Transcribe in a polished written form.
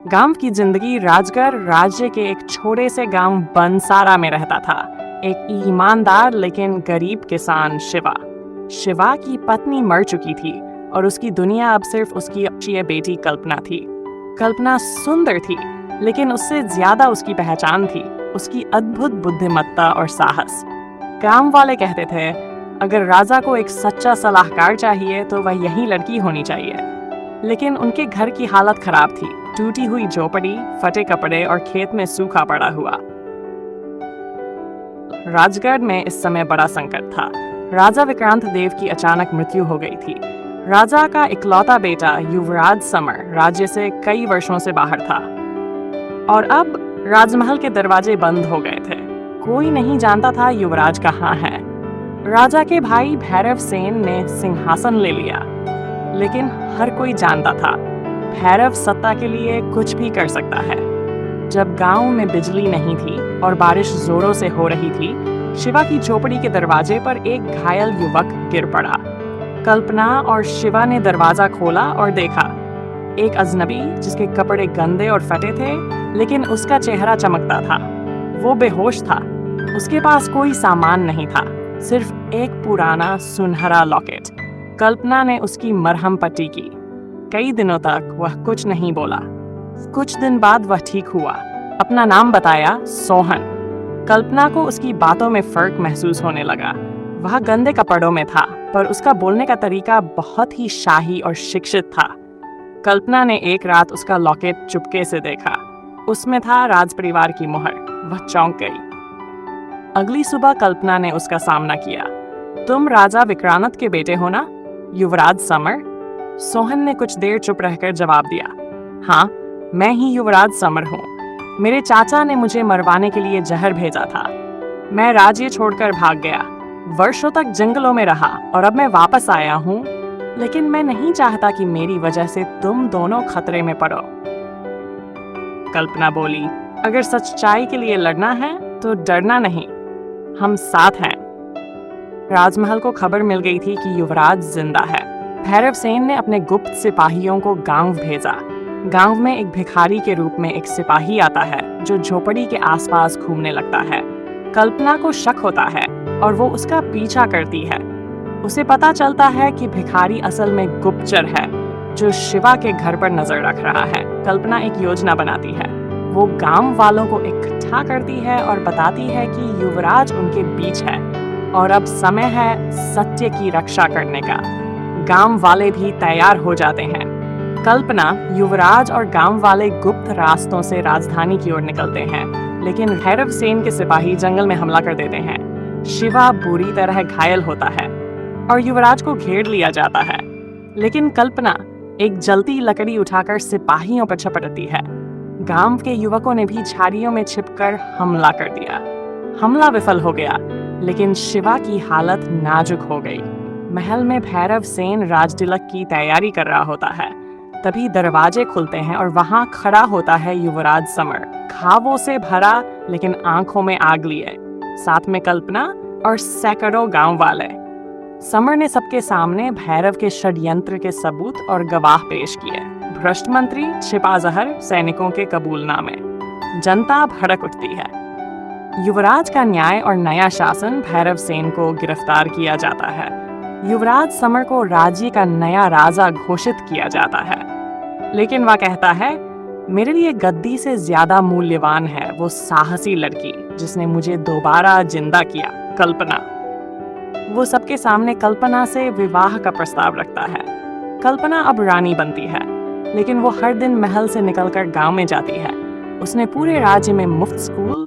गांव की जिंदगी राजगढ़ राज्य के एक छोटे से गांव बनसारा में रहता था। एक ईमानदार लेकिन गरीब किसान शिवा। शिवा की पत्नी मर चुकी थी और उसकी दुनिया अब सिर्फ उसकी अच्छी बेटी कल्पना थी। कल्पना सुंदर थी, लेकिन उससे ज्यादा उसकी पहचान थी उसकी अद्भुत बुद्धिमत्ता और साहस। गांव वाले कहते थे, अगर राजा को एक सच्चा सलाहकार चाहिए तो वह यही लड़की होनी चाहिए। लेकिन उनके घर की हालत खराब थी, टूटी हुई झोपड़ी, फटे कपड़े और खेत में सूखा पड़ा हुआ। राजगढ़ में इस समय बड़ा संकट था। राजा विक्रांत देव की अचानक मृत्यु हो गई थी। राजा का इकलौता बेटा युवराज समर राज्य से कई वर्षों से बाहर था और अब राजमहल के दरवाजे बंद हो गए थे। कोई नहीं जानता था युवराज कहाँ है। राजा के भाई भैरव सेन ने सिंहासन ले लिया, लेकिन हर कोई जानता था भैरव सत्ता के लिए कुछ भी कर सकता है। जब गांव में बिजली नहीं थी और बारिश जोरों से हो रही थी, शिवा की झोपड़ी के दरवाजे पर एक घायल युवक गिर पड़ा। कल्पना और शिवा ने दरवाजा खोला और देखा एक अजनबी जिसके कपड़े गंदे और फटे थे, लेकिन उसका चेहरा चमकता था। वो बेहोश था। उसके पास कोई सामान नहीं था, सिर्फ एक पुराना सुनहरा लॉकेट। कल्पना ने उसकी मरहम पट्टी की। कई दिनों तक वह कुछ नहीं बोला। कुछ दिन बाद वह ठीक हुआ। अपना नाम बताया, सोहन। कल्पना को उसकी बातों में फर्क महसूस होने लगा। वह गंदे कपड़ों में था, पर उसका बोलने का तरीका बहुत ही शाही और शिक्षित था। कल्पना ने एक रात उसका लॉकेट चुपके से देखा। उसमें था राज परिवार की मोहर। वह चौंक गई। अगली सुबह कल्पना ने उसका सामना किया। तुम राजा विक्रांत के बेटे हो ना, युवराज समर? सोहन ने कुछ देर चुप रहकर जवाब दिया, हाँ, मैं ही युवराज समर हूँ। मेरे चाचा ने मुझे मरवाने के लिए जहर भेजा था। मैं राज्य छोड़कर भाग गया, वर्षों तक जंगलों में रहा और अब मैं वापस आया हूँ, लेकिन मैं नहीं चाहता कि मेरी वजह से तुम दोनों खतरे में पड़ो। कल्पना बोली, अगर सच्चाई के लिए लड़ना है तो डरना नहीं, हम साथ हैं। राजमहल को खबर मिल गई थी कि युवराज जिंदा है। भैरव सेन ने अपने गुप्त सिपाहियों को गांव भेजा। गांव में एक भिखारी के रूप में एक सिपाही आता है जो झोपड़ी के आसपास घूमने लगता है। कल्पना को शक होता है और वो उसका पीछा करती है। उसे पता चलता है कि भिखारी असल में गुप्तचर है जो शिवा के घर पर नजर रख रहा है। कल्पना एक योजना बनाती है। वो गांव वालों को इकट्ठा करती है और बताती है कि युवराज उनके बीच है और अब समय है सत्य की रक्षा करने का। गांव वाले भी तैयार हो जाते हैं। कल्पना, युवराज और गांव वाले गुप्त रास्तों से राजधानी की ओर निकलते हैं, लेकिन भैरव सेन के सिपाही जंगल में हमला कर देते हैं। शिवा बुरी तरह घायल होता है और युवराज को घेर लिया जाता है, लेकिन कल्पना एक जलती लकड़ी उठाकर सिपाहियों पर झपटती है। गांव के युवकों ने भी झाड़ियों में छिपकर हमला कर दिया। हमला विफल हो गया, लेकिन शिवा की हालत नाजुक हो गई। महल में भैरव सेन राजतिलक की तैयारी कर रहा होता है। तभी दरवाजे खुलते हैं और वहां खड़ा होता है युवराज समर, घावों से भरा लेकिन आंखों में आग लिए। साथ में कल्पना और सैकड़ों गांव वाले। समर ने सबके सामने भैरव के षड्यंत्र के सबूत और गवाह पेश किए। भ्रष्ट मंत्री, छिपा जहर, सैनिकों के कबूलनामे। जनता भड़क उठती है। युवराज का न्याय और नया शासन, भैरव सेन को गिरफ्तार किया जाता है। युवराज समर को राज्य का नया राजा घोषित किया जाता है, लेकिन वह कहता है, मेरे लिए गद्दी से ज्यादा मूल्यवान है वो साहसी लड़की जिसने मुझे दोबारा जिंदा किया, कल्पना। वो सबके सामने कल्पना से विवाह का प्रस्ताव रखता है। कल्पना अब रानी बनती है, लेकिन वो हर दिन महल से निकलकर गांव में जाती है। उसने पूरे राज्य में मुफ्त स्कूल,